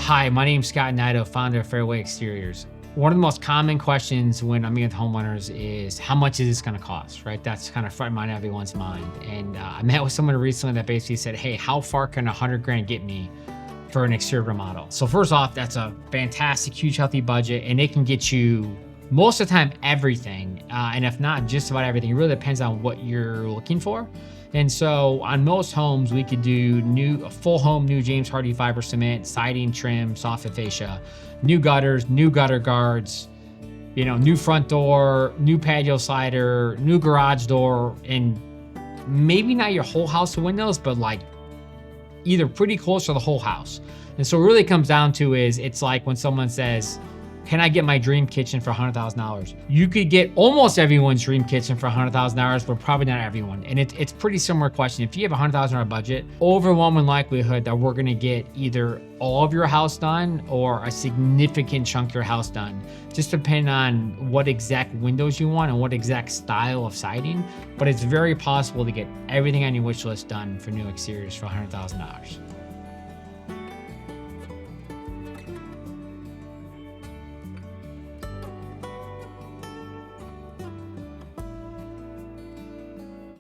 Hi, my name's Scott Naito, founder of Fairway Exteriors. One of the most common questions when I'm meeting with homeowners is how much is this going to cost, right? That's kind of front of mind everyone's mind. And I met with someone recently that basically said, hey, how far can 100 grand get me for an exterior remodel? So first off, that's a fantastic, huge, healthy budget, and it can get you most of the time everything. And if not just about everything, it really depends on what you're looking for. And so on most homes, we could do a full home, new James Hardie fiber cement, siding, trim, soffit fascia, new gutters, new gutter guards, new front door, new patio slider, new garage door, and maybe not your whole house of windows, but like either pretty close to the whole house. And so it really comes down to it's like when someone says, can I get my dream kitchen for $100,000? You could get almost everyone's dream kitchen for $100,000, but probably not everyone. And it's pretty similar question. If you have a $100,000 budget, overwhelming likelihood that we're gonna get either all of your house done or a significant chunk of your house done, just depending on what exact windows you want and what exact style of siding. But it's very possible to get everything on your wish list done for new exteriors for $100,000.